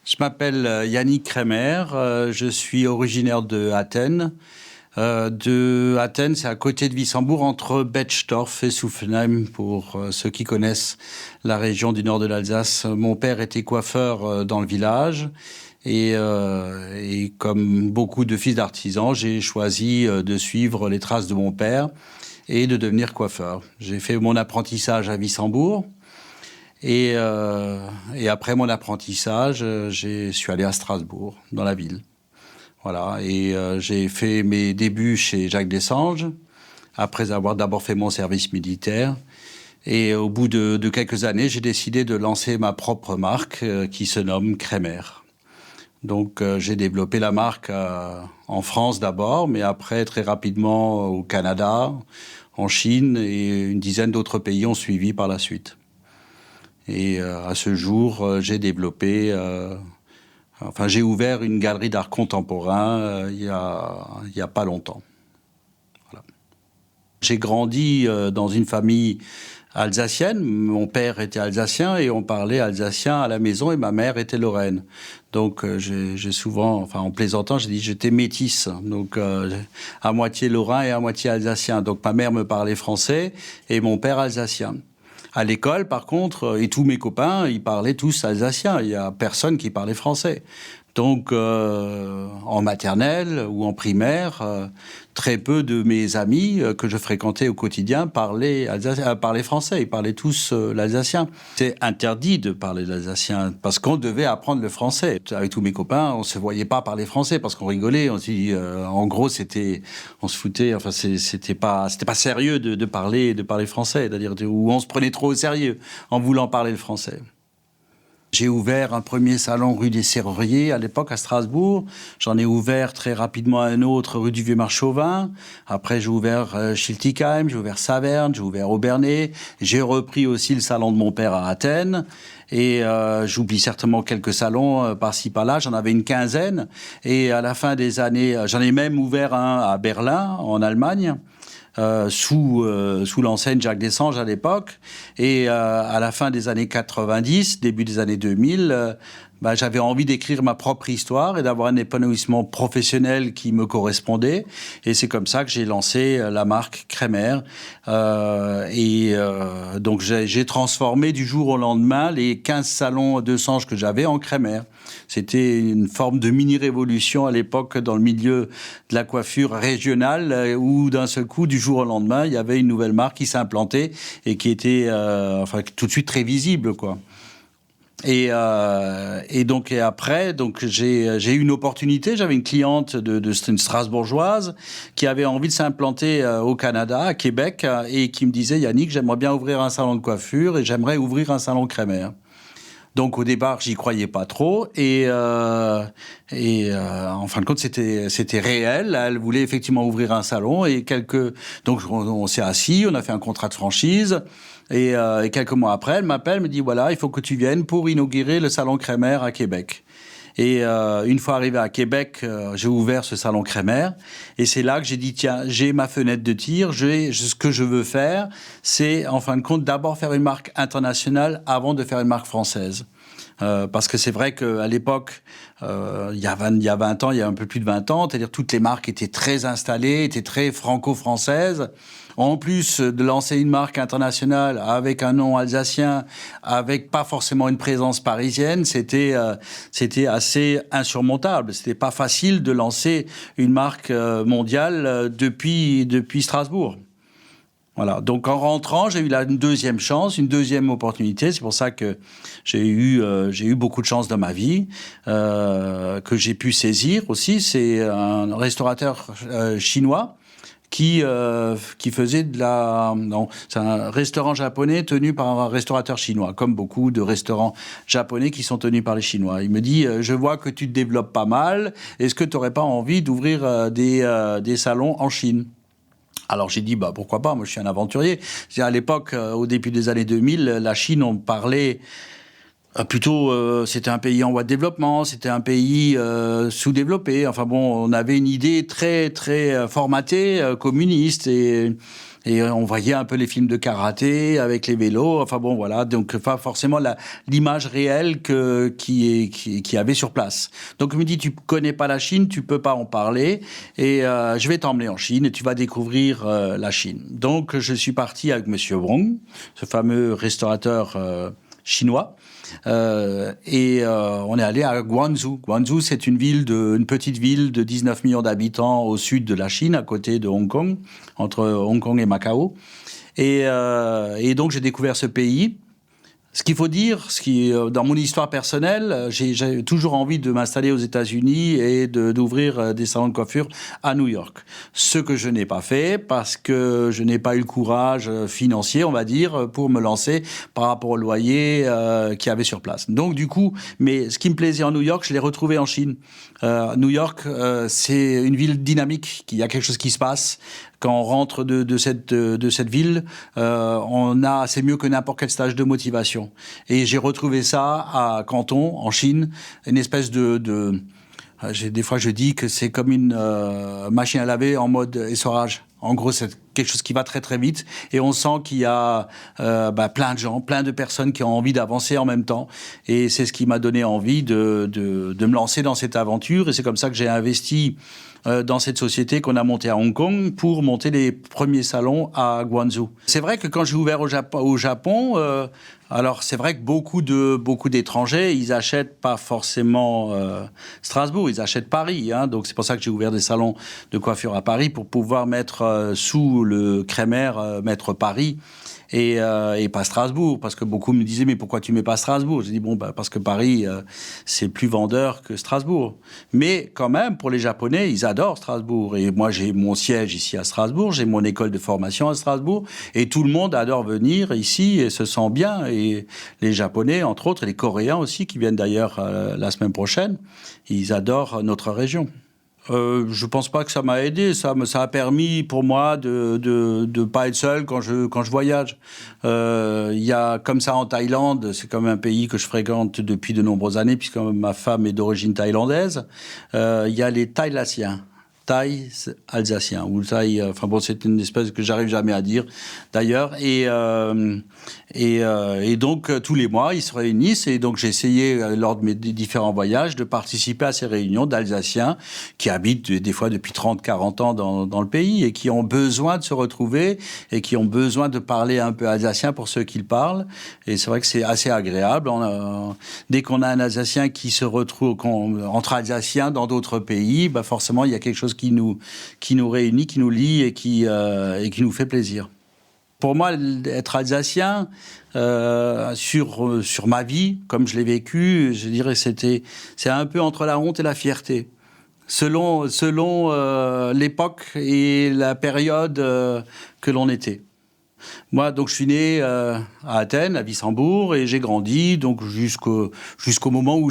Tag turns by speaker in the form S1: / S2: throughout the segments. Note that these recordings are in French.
S1: Je m'appelle Yannick Kremer, je suis originaire de Athènes. Athènes, c'est à côté de Wissembourg, entre Betschdorf et Suffelheim, pour ceux qui connaissent la région du nord de l'Alsace. Mon père était coiffeur dans le village et comme beaucoup de fils d'artisans, j'ai choisi de suivre les traces de mon père et de devenir coiffeur. J'ai fait mon apprentissage à Wissembourg. Et après mon apprentissage, je suis allé à Strasbourg, dans la ville. Voilà. Et j'ai fait mes débuts chez Jacques Dessanges, après avoir d'abord fait mon service militaire. Et au bout de quelques années, j'ai décidé de lancer ma propre marque qui se nomme Kremer. Donc j'ai développé la marque en France d'abord, mais après très rapidement au Canada, en Chine, et une dizaine d'autres pays ont suivi par la suite. Et à ce jour, j'ai ouvert une galerie d'art contemporain il y a pas longtemps. Voilà. J'ai grandi dans une famille alsacienne. Mon père était alsacien et on parlait alsacien à la maison et ma mère était lorraine. Donc j'ai souvent, en plaisantant, j'ai dit j'étais métisse, donc à moitié lorrain et à moitié alsacien. Donc ma mère me parlait français et mon père alsacien. À l'école, par contre, et tous mes copains, ils parlaient tous alsacien. Il y a personne qui parlait français. Donc, en maternelle ou en primaire, très peu de mes amis que je fréquentais au quotidien parlaient français. Ils parlaient tous l'alsacien. C'est interdit de parler l'alsacien parce qu'on devait apprendre le français. Avec tous mes copains, on se voyait pas parler français parce qu'on rigolait. On se dit, en gros, on se foutait. Enfin, c'était pas sérieux de parler français. C'est-à-dire où on se prenait trop au sérieux en voulant parler le français. J'ai ouvert un premier salon rue des Serruriers à l'époque à Strasbourg. J'en ai ouvert très rapidement un autre rue du Vieux-Marchauvin. Après, j'ai ouvert Schiltigheim, j'ai ouvert Saverne, j'ai ouvert Obernai. J'ai repris aussi le salon de mon père à Athènes. Et j'oublie certainement quelques salons par-ci par-là. J'en avais une quinzaine. Et à la fin des années, j'en ai même ouvert un à Berlin, en Allemagne. Sous l'enseigne Jacques Dessanges à l'époque. Et à la fin des années 90, début des années 2000, j'avais envie d'écrire ma propre histoire et d'avoir un épanouissement professionnel qui me correspondait. Et c'est comme ça que j'ai lancé la marque Kremer. Donc j'ai transformé du jour au lendemain les 15 salons de Sanges que j'avais en Kremer. C'était une forme de mini-révolution à l'époque dans le milieu de la coiffure régionale où d'un seul coup, du jour au lendemain, il y avait une nouvelle marque qui s'implantait et qui était tout de suite très visible, quoi. Et après, j'ai eu une opportunité. J'avais une cliente une Strasbourgeoise qui avait envie de s'implanter au Canada, à Québec, et qui me disait, Yannick, j'aimerais bien ouvrir un salon de coiffure et j'aimerais ouvrir un salon Kremer. Donc au départ, j'y croyais pas trop et en fin de compte, c'était réel. Elle voulait effectivement ouvrir un salon donc on s'est assis, on a fait un contrat de franchise et quelques mois après, elle m'appelle, me dit voilà, il faut que tu viennes pour inaugurer le salon Kremer à Québec. Et une fois arrivé à Québec, j'ai ouvert ce salon Kremer. Et c'est là que j'ai dit, tiens, j'ai ma fenêtre de tir. Ce que je veux faire, c'est, en fin de compte, d'abord faire une marque internationale avant de faire une marque française. Parce que c'est vrai qu'à l'époque, il y a 20 ans, il y a un peu plus de 20 ans, c'est-à-dire toutes les marques étaient très installées, étaient très franco-françaises. En plus de lancer une marque internationale avec un nom alsacien, avec pas forcément une présence parisienne, c'était assez insurmontable. C'était pas facile de lancer une marque mondiale depuis Strasbourg. Voilà. Donc en rentrant, j'ai eu une deuxième chance, une deuxième opportunité. C'est pour ça que j'ai eu beaucoup de chance dans ma vie que j'ai pu saisir aussi. C'est un restaurateur chinois qui faisait c'est un restaurant japonais tenu par un restaurateur chinois, comme beaucoup de restaurants japonais qui sont tenus par les Chinois. Il me dit, je vois que tu te développes pas mal. Est-ce que tu n'aurais pas envie d'ouvrir des salons en Chine? Alors j'ai dit, pourquoi pas, moi je suis un aventurier. À l'époque, au début des années 2000, la Chine, on parlait c'était un pays en voie de développement, c'était un pays sous-développé. Enfin bon, on avait une idée très très formatée, communiste, et Et on voyait un peu les films de karaté avec les vélos. Enfin bon, voilà. Donc, pas forcément l'image réelle qui avait sur place. Donc, il me dit, tu connais pas la Chine, tu peux pas en parler. Et je vais t'emmener en Chine et tu vas découvrir la Chine. Donc, je suis parti avec Monsieur Wrong, ce fameux restaurateur chinois. On est allé à Guangzhou. Guangzhou, c'est une petite ville de 19 millions d'habitants au sud de la Chine, à côté de Hong Kong, entre Hong Kong et Macao. Et donc, j'ai découvert ce pays. Ce qu'il faut dire, dans mon histoire personnelle, j'ai toujours envie de m'installer aux États-Unis et d'ouvrir des salons de coiffure à New York. Ce que je n'ai pas fait parce que je n'ai pas eu le courage financier, on va dire, pour me lancer par rapport au loyer qu'il y avait sur place. Donc du coup, mais ce qui me plaisait en New York, je l'ai retrouvé en Chine. New York, c'est une ville dynamique, il y a quelque chose qui se passe. Quand on rentre de cette ville, c'est mieux que n'importe quel stage de motivation. Et j'ai retrouvé ça à Canton, en Chine, une espèce des fois, je dis que c'est comme une machine à laver en mode essorage. En gros, c'est quelque chose qui va très très vite et on sent qu'il y a plein de gens, plein de personnes qui ont envie d'avancer en même temps. Et c'est ce qui m'a donné envie de me lancer dans cette aventure. Et c'est comme ça que j'ai investi dans cette société qu'on a montée à Hong Kong pour monter les premiers salons à Guangzhou. C'est vrai que quand j'ai ouvert au Japon, alors c'est vrai que beaucoup d'étrangers, ils achètent pas forcément Strasbourg, ils achètent Paris. Hein, donc c'est pour ça que j'ai ouvert des salons de coiffure à Paris pour pouvoir mettre sous le crémaire, mettre Paris. Et pas Strasbourg, parce que beaucoup me disaient mais pourquoi tu mets pas Strasbourg? J'ai dit parce que Paris c'est plus vendeur que Strasbourg. Mais quand même pour les Japonais ils adorent Strasbourg et moi j'ai mon siège ici à Strasbourg, j'ai mon école de formation à Strasbourg et tout le monde adore venir ici et se sent bien et les Japonais entre autres et les Coréens aussi qui viennent d'ailleurs la semaine prochaine, ils adorent notre région. Je pense pas que ça m'a aidé. Ça a permis pour moi de pas être seul quand je voyage. Il y a comme ça en Thaïlande, c'est comme un pays que je fréquente depuis de nombreuses années puisque ma femme est d'origine thaïlandaise. Il y a les Thaïlasiens. Thaïs alsacien ou Thaï, enfin bon, c'est une espèce que j'arrive jamais à dire d'ailleurs et donc tous les mois ils se réunissent et donc j'ai essayé lors de mes différents voyages de participer à ces réunions d'Alsaciens qui habitent des fois depuis 30-40 ans dans le pays et qui ont besoin de se retrouver et qui ont besoin de parler un peu alsacien pour ceux qui le parlent et c'est vrai que c'est assez agréable. Dès qu'on a un Alsacien qui se retrouve entre Alsaciens dans d'autres pays, forcément il y a quelque chose qui nous réunit, qui nous lie et qui nous fait plaisir. Pour moi, être alsacien, sur ma vie, comme je l'ai vécu, je dirais que c'est un peu entre la honte et la fierté. Selon l'époque et la période que l'on était. Moi, donc, je suis né à Athènes, à Wissembourg, et j'ai grandi donc jusqu'au moment où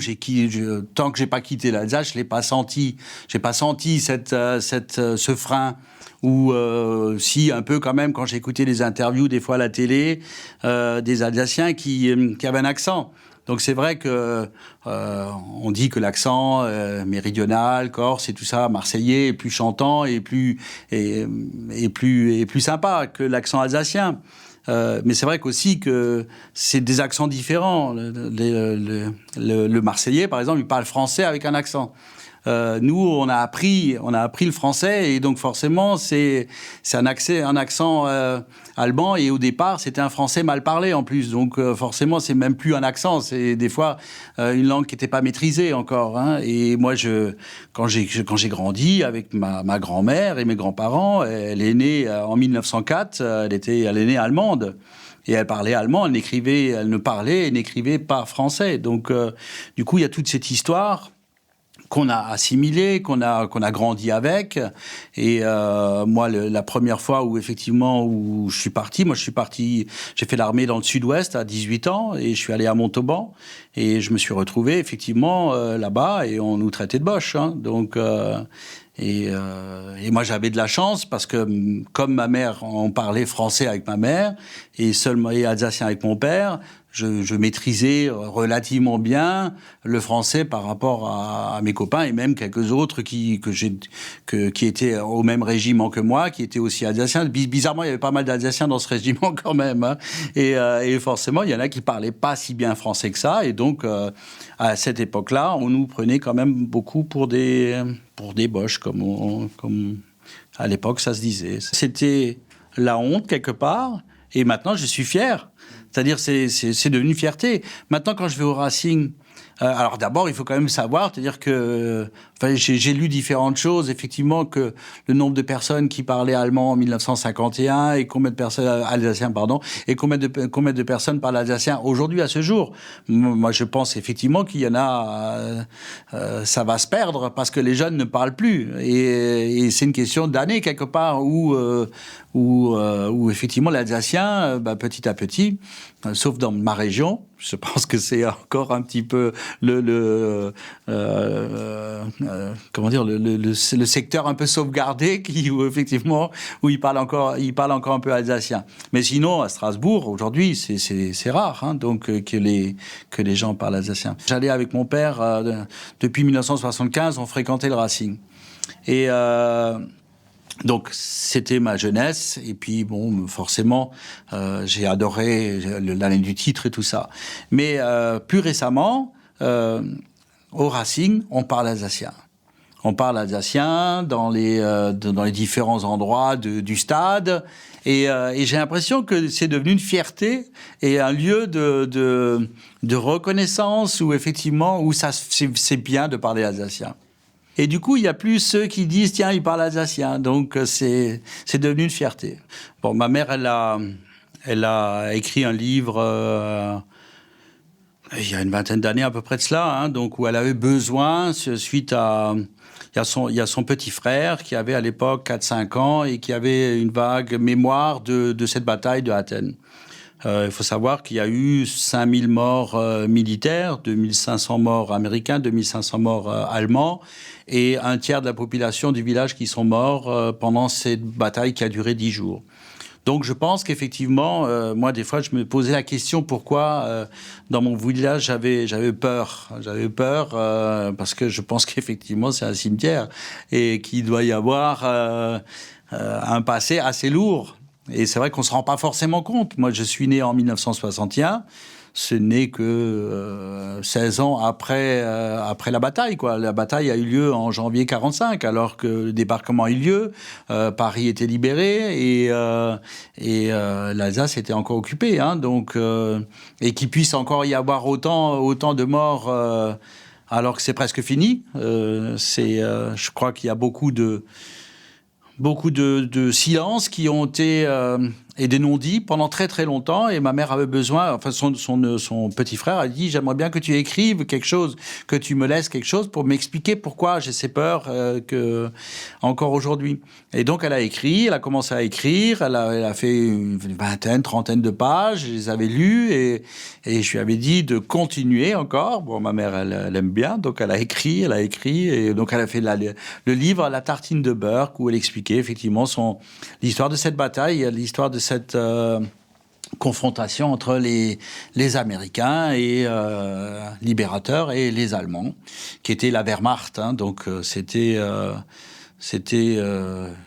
S1: tant que j'ai pas quitté l'Alsace, je l'ai pas senti. J'ai pas senti ce frein. Ou si un peu quand même quand j'écoutais les interviews des fois à la télé des Alsaciens qui avaient un accent. Donc c'est vrai que on dit que l'accent méridional, corse et tout ça, marseillais est plus chantant et plus sympa que l'accent alsacien. Mais c'est vrai qu'aussi que c'est des accents différents. Le Marseillais, par exemple, il parle français avec un accent. Nous, on a appris le français et donc forcément c'est un accent allemand et au départ c'était un français mal parlé en plus donc forcément c'est même plus un accent, c'est des fois une langue qui n'était pas maîtrisée encore. Hein. Et moi quand j'ai grandi avec ma grand-mère et mes grands-parents, elle est née en 1904, elle est née allemande. Et elle parlait allemand, elle ne parlait et n'écrivait pas français. Donc du coup il y a toute cette histoire qu'on a assimilé, qu'on a grandi avec. Et moi, la première fois où je suis parti, j'ai fait l'armée dans le sud-ouest à 18 ans et je suis allé à Montauban et je me suis retrouvé effectivement là-bas et on nous traitait de boches. Hein. Donc et moi j'avais de la chance parce que comme ma mère, on parlait français avec ma mère et alsacien avec mon père. je maîtrisais relativement bien le français par rapport à mes copains et même quelques autres qui étaient au même régiment que moi, qui étaient aussi alsaciens. Bizarrement, il y avait pas mal d'Alsaciens dans ce régiment quand même, hein. Et forcément, il y en a qui parlaient pas si bien français que ça. Et donc, à cette époque-là, on nous prenait quand même beaucoup pour des boches, comme à l'époque ça se disait. C'était la honte quelque part. Et maintenant, je suis fier. C'est-à-dire, c'est devenu une fierté. Maintenant, quand je vais au Racing, alors d'abord, il faut quand même savoir, c'est-à-dire que j'ai lu différentes choses, effectivement, que le nombre de personnes qui parlaient allemand en 1951 et combien de personnes alsaciens, pardon, et combien de personnes parlent alsacien aujourd'hui à ce jour. Moi, je pense effectivement qu'il y en a, ça va se perdre parce que les jeunes ne parlent plus. Et c'est une question d'années quelque part où effectivement l'alsacien, petit à petit, sauf dans ma région, je pense que c'est encore un petit peu le secteur un peu sauvegardé où il parle encore un peu alsacien. Mais sinon, à Strasbourg, aujourd'hui, c'est rare, hein, donc que les gens parlent alsacien. J'allais avec mon père depuis 1975, on fréquentait le Racing. Et donc, c'était ma jeunesse. Et puis, bon, forcément, j'ai adoré l'année du titre et tout ça. Mais plus récemment, au Racing, on parle alsacien. On parle alsacien dans les différents endroits du stade. Et j'ai l'impression que c'est devenu une fierté et un lieu de reconnaissance où, effectivement, c'est bien de parler alsacien. Et du coup, il n'y a plus ceux qui disent « Tiens, il parle alsacien ». Donc, c'est devenu une fierté. Bon, ma mère, elle a écrit un livre il y a une vingtaine d'années à peu près de cela, hein, donc, où elle avait besoin, suite à... Il y a son petit frère qui avait à l'époque 4-5 ans et qui avait une vague mémoire de cette bataille de Athènes. Il faut savoir qu'il y a eu 5000 morts militaires, 2500 morts américains, 2500 morts allemands, et un tiers de la population du village qui sont morts pendant cette bataille qui a duré 10 jours. Donc je pense qu'effectivement, moi des fois je me posais la question pourquoi dans mon village j'avais peur. J'avais peur parce que je pense qu'effectivement c'est un cimetière et qu'il doit y avoir un passé assez lourd. Et c'est vrai qu'on ne se rend pas forcément compte. Moi, je suis né en 1961. Ce n'est que 16 ans après la bataille, quoi. La bataille a eu lieu en janvier 45, alors que le débarquement a eu lieu. Paris était libéré et l'Alsace était encore occupée. Hein, donc, et qu'il puisse encore y avoir autant de morts alors que c'est presque fini. Je crois qu'il y a beaucoup de silences qui ont été et des non-dits pendant très très longtemps, et ma mère avait besoin, enfin son petit frère a dit j'aimerais bien que tu écrives quelque chose, que tu me laisses quelque chose pour m'expliquer pourquoi j'ai ces peurs encore aujourd'hui. Et donc elle a commencé à écrire, elle a fait une vingtaine, trentaine de pages, je les avais lues et je lui avais dit de continuer encore. Bon, ma mère elle aime bien, donc elle a écrit et donc elle a fait le livre La tartine de beurre où elle expliquait effectivement l'histoire de cette bataille, l'histoire de cette confrontation entre les Américains et libérateurs et les Allemands, qui était la Wehrmacht. Hein, donc c'était une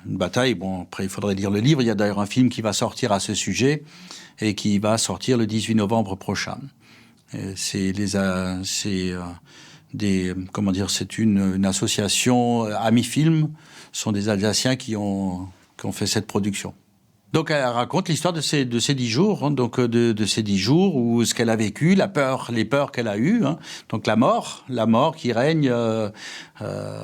S1: bataille. Bon, après il faudrait lire le livre. Il y a d'ailleurs un film qui va sortir à ce sujet et qui va sortir le 18 novembre prochain. C'est une association Ami-Film. Ce sont des Alsaciens qui ont fait cette production. Donc elle raconte l'histoire de ces 10 jours, hein, donc de ces 10 jours où ce qu'elle a vécu, les peurs qu'elle a eues, hein, donc la mort qui règne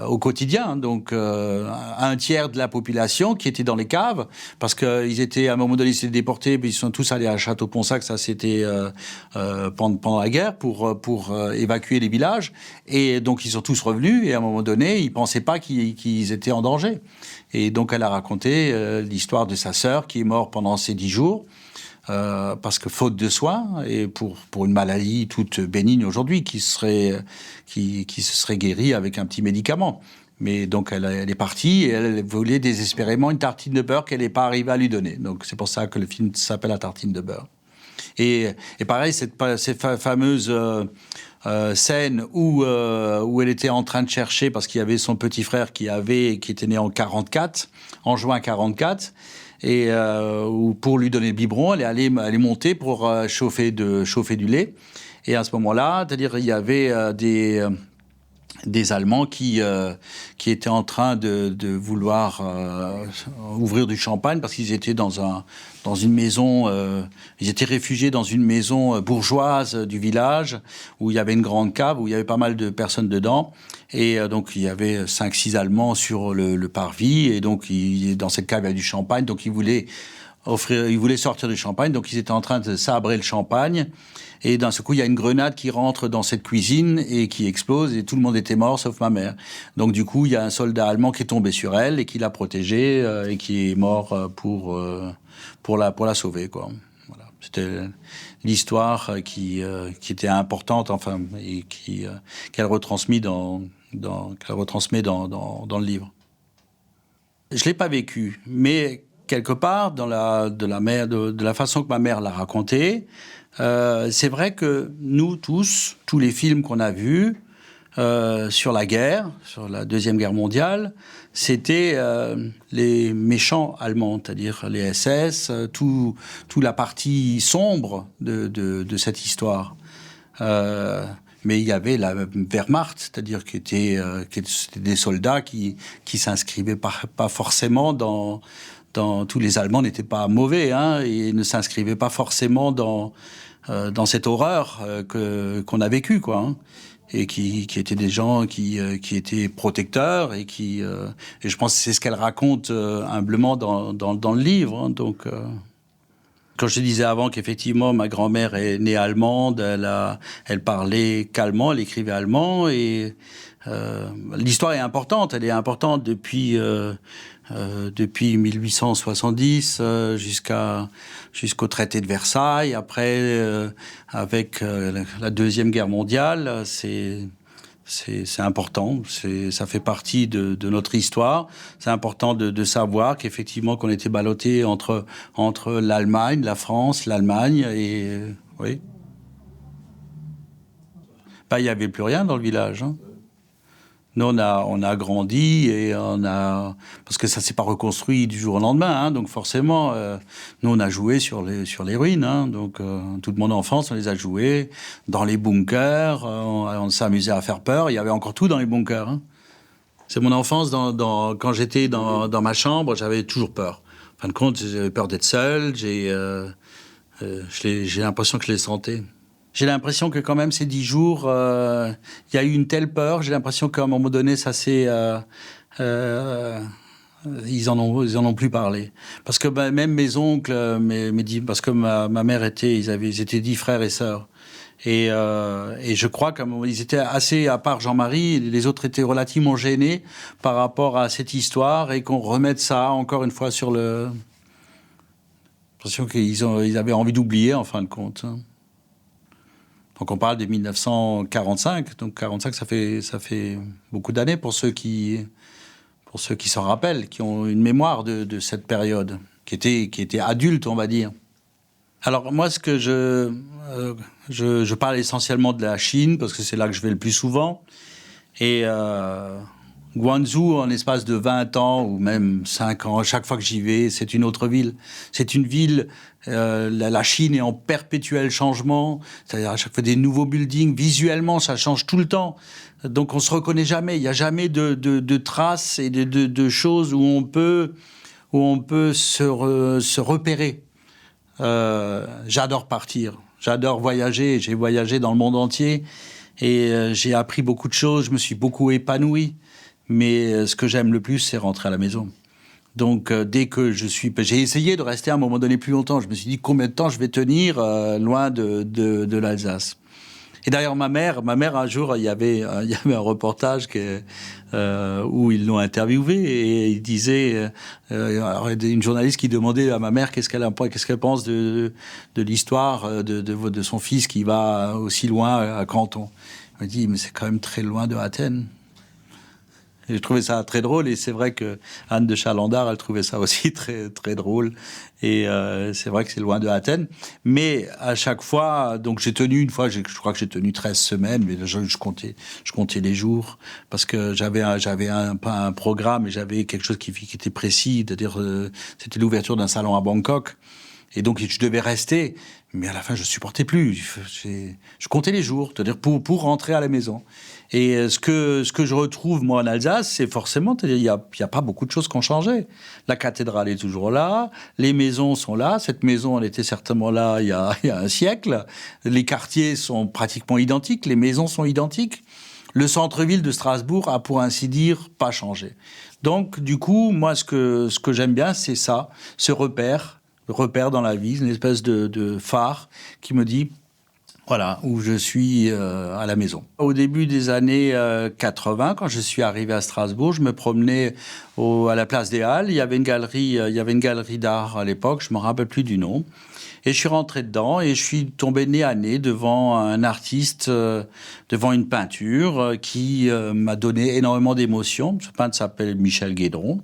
S1: au quotidien. Donc un tiers de la population qui était dans les caves parce qu'ils étaient à un moment donné ils étaient déportés, mais ils sont tous allés à Château-Ponsac, ça c'était pendant la guerre pour évacuer les villages, et donc ils sont tous revenus et à un moment donné ils pensaient pas qu'ils étaient en danger. Et donc elle a raconté l'histoire de sa sœur qui est morte pendant ces 10 jours parce que faute de soins et pour une maladie toute bénigne aujourd'hui qui se serait guérie avec un petit médicament. Mais donc elle est partie et elle voulait désespérément une tartine de beurre qu'elle n'est pas arrivée à lui donner. Donc c'est pour ça que le film s'appelle La tartine de beurre. Et pareil, cette fameuse scène où elle était en train de chercher, parce qu'il y avait son petit frère qui était né en 44, en juin 44, et pour lui donner le biberon, elle est montée pour chauffer du lait. Et à ce moment-là, c'est-à-dire il y avait des Allemands qui étaient en train de vouloir ouvrir du champagne parce qu'ils étaient dans une maison, ils étaient réfugiés dans une maison bourgeoise du village où il y avait une grande cave, où il y avait pas mal de personnes dedans. Et donc il y avait 5-6 Allemands sur le parvis, et donc dans cette cave il y avait du champagne, donc ils voulaient sortir du champagne, donc ils étaient en train de sabrer le champagne. Et d'un seul coup, il y a une grenade qui rentre dans cette cuisine et qui explose, et tout le monde était mort, sauf ma mère. Donc du coup, il y a un soldat allemand qui est tombé sur elle et qui l'a protégée et qui est mort pour la sauver, quoi. Voilà. C'était l'histoire qui était importante, enfin, et qu'elle retransmet dans le livre. Je l'ai pas vécu, mais quelque part, de la façon que ma mère l'a raconté, c'est vrai que nous tous les films qu'on a vus sur la guerre, sur la Deuxième Guerre mondiale, c'était les méchants allemands, c'est-à-dire les SS, tout la partie sombre de cette histoire. Mais il y avait la Wehrmacht, c'est-à-dire que c'était des soldats qui s'inscrivaient pas forcément dans tous les Allemands n'étaient pas mauvais, hein, et ne s'inscrivaient pas forcément dans cette horreur qu'on a vécue, quoi, hein, et qui étaient des gens qui étaient protecteurs et je pense que c'est ce qu'elle raconte humblement dans le livre, hein, donc. Quand je disais avant qu'effectivement ma grand-mère est née allemande, elle parlait qu'allemand, elle écrivait allemand, et l'histoire est importante. Elle est importante depuis 1870 jusqu'au traité de Versailles. Après, avec la Deuxième Guerre mondiale, c'est important, ça fait partie de notre histoire. C'est important de savoir qu'effectivement qu'on était ballottés entre l'Allemagne, la France, l'Allemagne, et oui. Bah, il n'y avait plus rien dans le village, hein. Nous, on a grandi et parce que ça s'est pas reconstruit du jour au lendemain, hein, donc forcément, nous on a joué sur les ruines, hein, donc toute mon enfance on les a joués dans les bunkers, on s'amusait à faire peur, il y avait encore tout dans les bunkers, hein. C'est mon enfance quand j'étais dans ma chambre, j'avais toujours peur. En fin de compte, j'avais peur d'être seul, j'ai l'impression que je les sentais. J'ai l'impression que quand même ces 10 jours, il y a eu une telle peur. J'ai l'impression qu'à un moment donné, ça s'est, ils en ont plus parlé. Parce que même mes oncles, parce que ma mère ils étaient 10 frères et sœurs. Et je crois qu'ils étaient assez, à part Jean-Marie, les autres étaient relativement gênés par rapport à cette histoire, et qu'on remette ça encore une fois sur le. J'ai l'impression qu'ils avaient envie d'oublier en fin de compte. Donc on parle de 1945, donc 45 ça fait beaucoup d'années pour ceux qui s'en rappellent, qui ont une mémoire de cette période, qui était adulte, on va dire. Alors moi, ce que je parle essentiellement de la Chine parce que c'est là que je vais le plus souvent, et Guangzhou, en espace de 20 ans ou même 5 ans, chaque fois que j'y vais, c'est une autre ville. C'est une ville, la Chine est en perpétuel changement, c'est-à-dire à chaque fois des nouveaux buildings, visuellement ça change tout le temps, donc on se reconnaît jamais, il n'y a jamais de traces et de choses où on peut se repérer. J'adore partir, j'adore voyager, j'ai voyagé dans le monde entier, et j'ai appris beaucoup de choses, je me suis beaucoup épanoui. Mais ce que j'aime le plus, c'est rentrer à la maison. Donc, dès que j'ai essayé de rester à un moment donné plus longtemps. Je me suis dit combien de temps je vais tenir loin de l'Alsace. Et d'ailleurs, ma mère, un jour, il y avait un reportage où ils l'ont interviewé, et il disait, alors, une journaliste qui demandait à ma mère qu'est-ce qu'elle pense de l'histoire de son fils qui va aussi loin à Canton. Elle dit mais c'est quand même très loin de Athènes. Et je trouvais ça très drôle, et c'est vrai que Anne de Chalandard, elle trouvait ça aussi très, très drôle. Et c'est vrai que c'est loin de Athènes. Mais à chaque fois, donc j'ai tenu une fois, je crois que j'ai tenu 13 semaines, mais je comptais les jours, parce que j'avais pas un programme, mais j'avais quelque chose qui était précis, c'est-à-dire c'était l'ouverture d'un salon à Bangkok. Et donc, je devais rester. Mais à la fin, je supportais plus. Je comptais les jours, c'est-à-dire pour rentrer à la maison. Et ce que je retrouve, moi, en Alsace, c'est forcément, c'est-à-dire, il y a pas beaucoup de choses qui ont changé. La cathédrale est toujours là. Les maisons sont là. Cette maison, elle était certainement là il y a un siècle. Les quartiers sont pratiquement identiques. Les maisons sont identiques. Le centre-ville de Strasbourg a, pour ainsi dire, pas changé. Donc, du coup, moi, ce que j'aime bien, c'est ça, ce repère dans la vie, une espèce de phare qui me dit, voilà, où je suis à la maison. Au début des années 80, quand je suis arrivé à Strasbourg, je me promenais à la place des Halles. Il y avait une galerie d'art à l'époque, je ne me rappelle plus du nom. Et je suis rentré dedans et je suis tombé nez à nez devant un artiste, devant une peinture qui m'a donné énormément d'émotions. Ce peintre s'appelle Michel Guédron.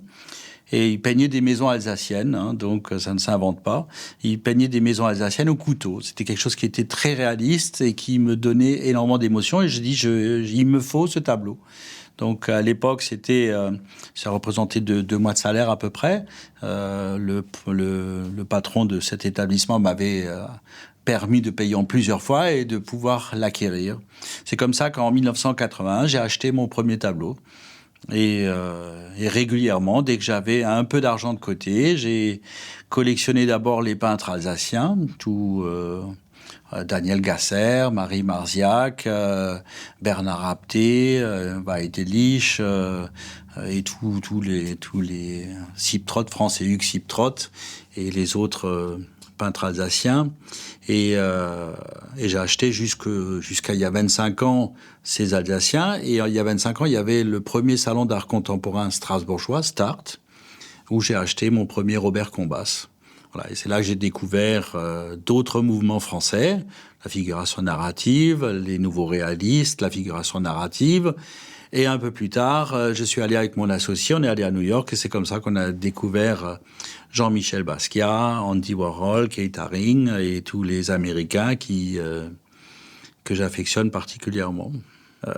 S1: Et il peignait des maisons alsaciennes, hein, donc ça ne s'invente pas. Il peignait des maisons alsaciennes au couteau. C'était quelque chose qui était très réaliste et qui me donnait énormément d'émotions. Et je dis, il me faut ce tableau. Donc à l'époque, ça représentait 2 mois de salaire à peu près. Le patron de cet établissement m'avait permis de payer en plusieurs fois et de pouvoir l'acquérir. C'est comme ça qu'en 1981, j'ai acheté mon premier tableau. Et régulièrement, dès que j'avais un peu d'argent de côté, j'ai collectionné d'abord les peintres alsaciens, Daniel Gasser, Marie Marziac, Bernard Apté, Weidelich, et tous les Siptrot, France et Hugues Siptrot, et les autres peintres alsaciens. Et j'ai acheté jusqu'à il y a 25 ans ces Alsaciens. Et il y a 25 ans, il y avait le premier salon d'art contemporain strasbourgeois, Start, où j'ai acheté mon premier Robert Combas. Voilà, et c'est là que j'ai découvert d'autres mouvements français, la figuration narrative, les nouveaux réalistes, la figuration narrative. Et un peu plus tard, je suis allé avec mon associé, on est allé à New York, et c'est comme ça qu'on a découvert Jean-Michel Basquiat, Andy Warhol, Keith Haring et tous les Américains que j'affectionne particulièrement.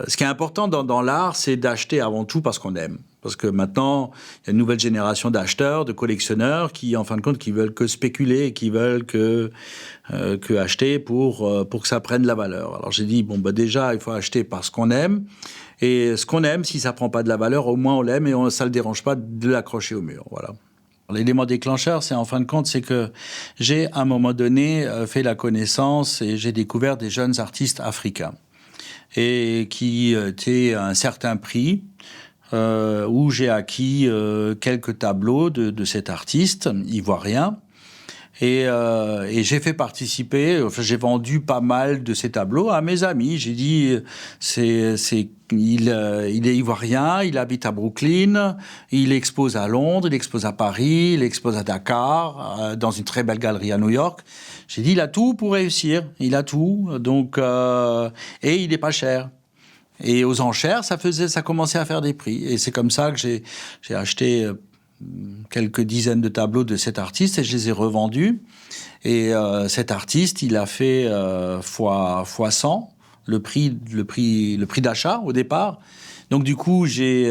S1: Ce qui est important dans l'art, c'est d'acheter avant tout parce qu'on aime. Parce que maintenant, il y a une nouvelle génération d'acheteurs, de collectionneurs qui, en fin de compte, qui veulent que spéculer, qui veulent que acheter pour que ça prenne de la valeur. Alors j'ai dit, déjà, il faut acheter parce qu'on aime. Et ce qu'on aime, si ça prend pas de la valeur, au moins on l'aime et ça le dérange pas de l'accrocher au mur. Voilà. L'élément déclencheur, c'est en fin de compte, c'est que j'ai à un moment donné fait la connaissance et j'ai découvert des jeunes artistes africains et qui étaient à un certain prix. Où j'ai acquis quelques tableaux de cet artiste ivoirien. Et j'ai fait participer, j'ai vendu pas mal de ces tableaux à mes amis. J'ai dit, il est ivoirien, il habite à Brooklyn, il expose à Londres, il expose à Paris, il expose à Dakar, dans une très belle galerie à New York. J'ai dit, il a tout pour réussir, il a tout, donc et il est pas cher. Et aux enchères, ça commençait à faire des prix. Et c'est comme ça que j'ai acheté quelques dizaines de tableaux de cet artiste et je les ai revendus. Et cet artiste, il a fait fois 100 le prix d'achat au départ. Donc du coup, j'ai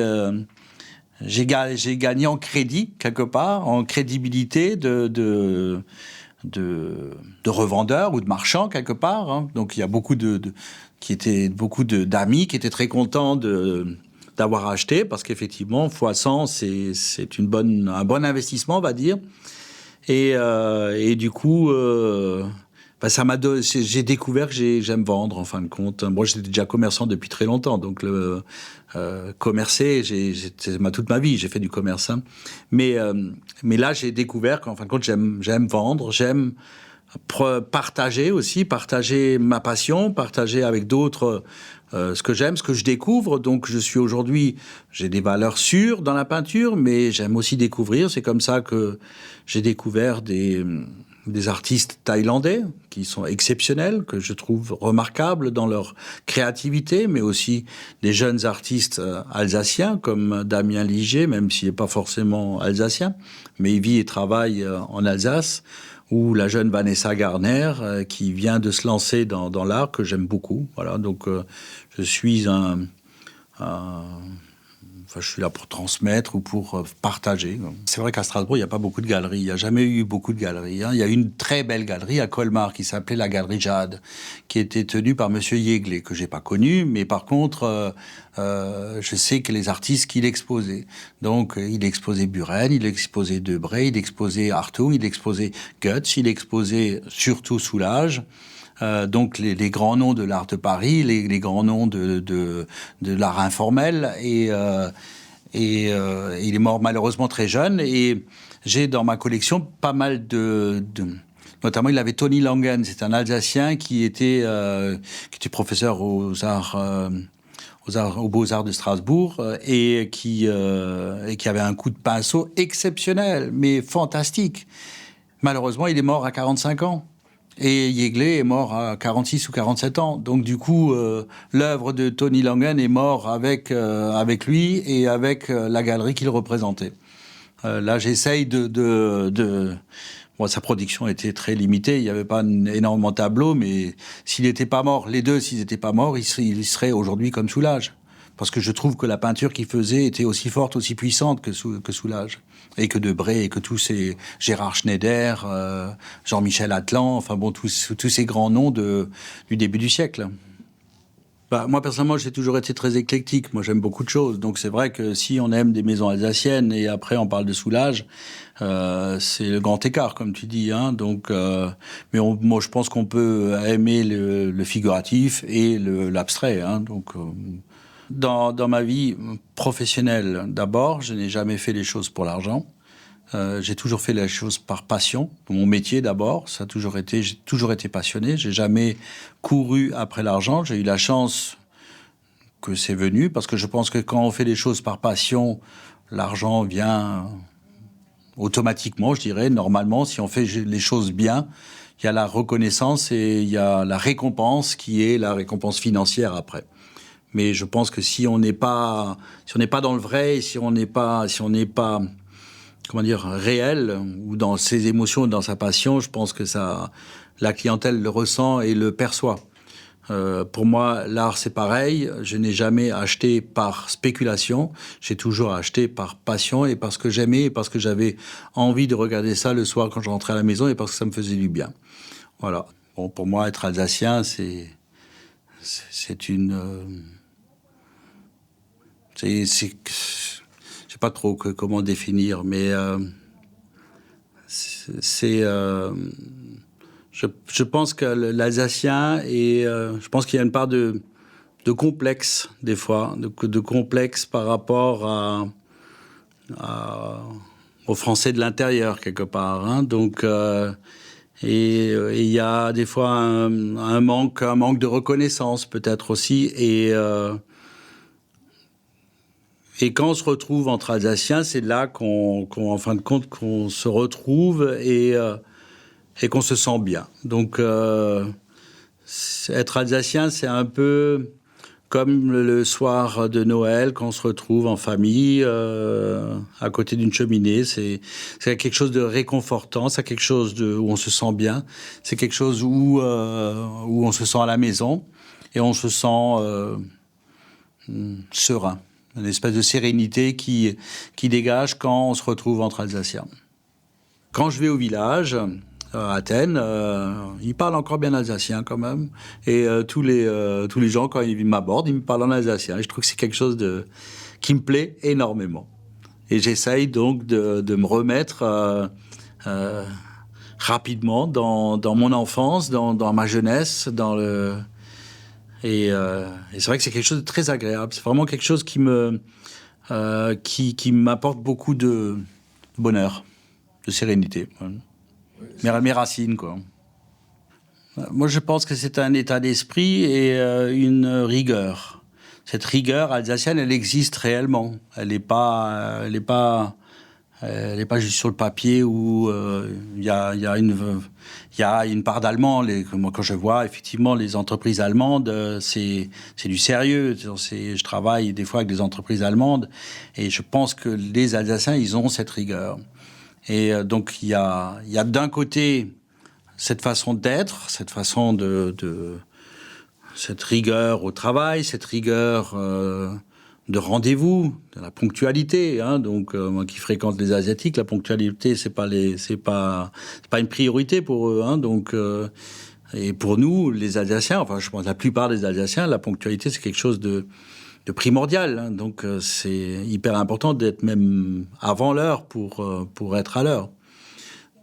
S1: gagné en crédit quelque part, en crédibilité de revendeurs ou de marchands quelque part. Hein. Donc il y a beaucoup d'amis qui étaient très contents d'avoir acheté parce qu'effectivement, fois 100, c'est un bon investissement, on va dire. Et du coup, j'ai découvert que j'aime vendre, en fin de compte. Moi, j'étais déjà commerçant depuis très longtemps, donc commercer, c'est toute ma vie, j'ai fait du commerce. Hein. Mais là, j'ai découvert qu'en fin de compte, j'aime vendre, j'aime partager ma passion, partager avec d'autres ce que j'aime, ce que je découvre. Donc j'ai des valeurs sûres dans la peinture, mais j'aime aussi découvrir. C'est comme ça que j'ai découvert des artistes thaïlandais qui sont exceptionnels, que je trouve remarquables dans leur créativité, mais aussi des jeunes artistes alsaciens comme Damien Ligier, même s'il n'est pas forcément alsacien, mais il vit et travaille en Alsace, ou la jeune Vanessa Garner qui vient de se lancer dans l'art, que j'aime beaucoup. Voilà, donc je suis Enfin, je suis là pour transmettre ou pour partager. C'est vrai qu'à Strasbourg, il n'y a pas beaucoup de galeries. Il n'y a jamais eu beaucoup de galeries. Il y a une très belle galerie à Colmar qui s'appelait la Galerie Jade, qui était tenue par Monsieur Yegley, que j'ai pas connu, mais par contre, je sais que les artistes qu'il exposait. Donc, il exposait Buren, il exposait Debré, il exposait Hartung, il exposait Goetz, il exposait surtout Soulages. Donc les grands noms de l'art de Paris, les grands noms de l'art informel, et il est mort malheureusement très jeune, et j'ai dans ma collection pas mal notamment il avait Tony Langen, c'est un Alsacien qui était professeur aux Beaux-Arts de Strasbourg, et qui avait un coup de pinceau exceptionnel, mais fantastique. Malheureusement, il est mort à 45 ans. Et Yegley est mort à 46 ou 47 ans. Donc du coup, l'œuvre de Tony Langen est mort avec lui et avec la galerie qu'il représentait. Là, j'essaye Bon, sa production était très limitée, il n'y avait pas énormément de tableaux, mais s'il n'était pas mort, les deux, s'ils n'étaient pas morts, il serait aujourd'hui comme Soulages. Parce que je trouve que la peinture qu'il faisait était aussi forte, aussi puissante que Soulages. Et que Debré, et que tous ces Gérard Schneider, Jean-Michel Atlan, enfin bon, tous ces grands noms du début du siècle. Bah, moi, personnellement, j'ai toujours été très éclectique. Moi, j'aime beaucoup de choses. Donc, c'est vrai que si on aime des maisons alsaciennes et après on parle de Soulages, c'est le grand écart, comme tu dis. Hein. Donc, mais moi, je pense qu'on peut aimer le figuratif et l'abstrait. Hein. Donc, dans ma vie professionnelle, d'abord, je n'ai jamais fait les choses pour l'argent. J'ai toujours fait les choses par passion. Mon métier d'abord, j'ai toujours été passionné. J'ai jamais couru après l'argent. J'ai eu la chance que c'est venu, parce que je pense que quand on fait les choses par passion, l'argent vient automatiquement, je dirais. Normalement, si on fait les choses bien, il y a la reconnaissance et il y a la récompense qui est la récompense financière après. Mais je pense que si on n'est pas dans le vrai, si on n'est pas comment dire, réel, ou dans ses émotions, dans sa passion, je pense que la clientèle le ressent et le perçoit. Pour moi, l'art, c'est pareil. Je n'ai jamais acheté par spéculation. J'ai toujours acheté par passion et parce que j'aimais et parce que j'avais envie de regarder ça le soir quand je rentrais à la maison et parce que ça me faisait du bien. Voilà. Bon, pour moi, être alsacien, c'est une... je sais pas trop comment définir, mais je pense que l'Alsacien, et je pense qu'il y a une part de complexe des fois, de complexe par rapport aux Français de l'intérieur quelque part. Hein. Donc et il y a des fois un manque de reconnaissance peut-être aussi, et quand on se retrouve entre Alsaciens, c'est là en fin de compte, qu'on se retrouve et qu'on se sent bien. Donc, être Alsacien, c'est un peu comme le soir de Noël, quand on se retrouve en famille, à côté d'une cheminée. C'est quelque chose de réconfortant, c'est quelque chose où on se sent bien. C'est quelque chose où on se sent à la maison et on se sent serein. Une espèce de sérénité qui dégage quand on se retrouve entre Alsaciens. Quand je vais au village, à Athènes, ils parlent encore bien alsacien quand même. Et tous les gens, quand ils m'abordent, ils me parlent en alsacien. Et je trouve que c'est quelque chose qui me plaît énormément. Et j'essaye donc de me remettre rapidement dans mon enfance, dans ma jeunesse, Et c'est vrai que c'est quelque chose de très agréable. C'est vraiment quelque chose qui m'apporte beaucoup de bonheur, de sérénité. Mes racines, quoi. Moi, je pense que c'est un état d'esprit et une rigueur. Cette rigueur alsacienne, elle existe réellement. Elle n'est pas Elle n'est pas juste sur le papier où il y a une part d'allemand. Moi, quand je vois effectivement les entreprises allemandes, c'est du sérieux. Je travaille des fois avec des entreprises allemandes et je pense que les Alsaciens, ils ont cette rigueur. Et donc, il y a d'un côté cette façon d'être, cette façon cette rigueur au travail, cette rigueur de rendez-vous, de la ponctualité. Hein. Donc, moi qui fréquente les Asiatiques, la ponctualité, c'est pas une priorité pour eux. Hein. Donc, et pour nous, les Alsaciens, enfin, je pense la plupart des Alsaciens, la ponctualité, c'est quelque chose de primordial. Hein. Donc, c'est hyper important d'être même avant l'heure pour être à l'heure.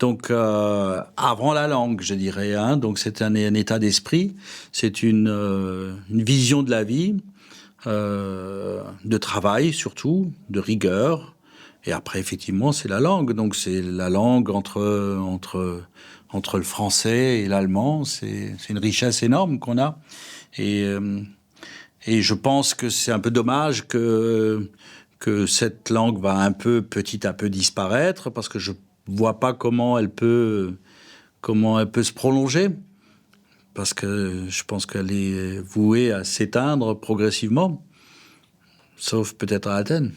S1: Donc, avant la langue, je dirais. Hein. Donc, c'est un état d'esprit, c'est une vision de la vie, de travail surtout, de rigueur. Et après, effectivement, c'est la langue. Donc, c'est la langue entre le français et l'allemand. C'est une richesse énorme qu'on a. Et je pense que c'est un peu dommage que cette langue va un peu, petit à peu, disparaître, parce que je vois pas comment elle peut se prolonger, parce que je pense qu'elle est vouée à s'éteindre progressivement, sauf peut-être à Athènes.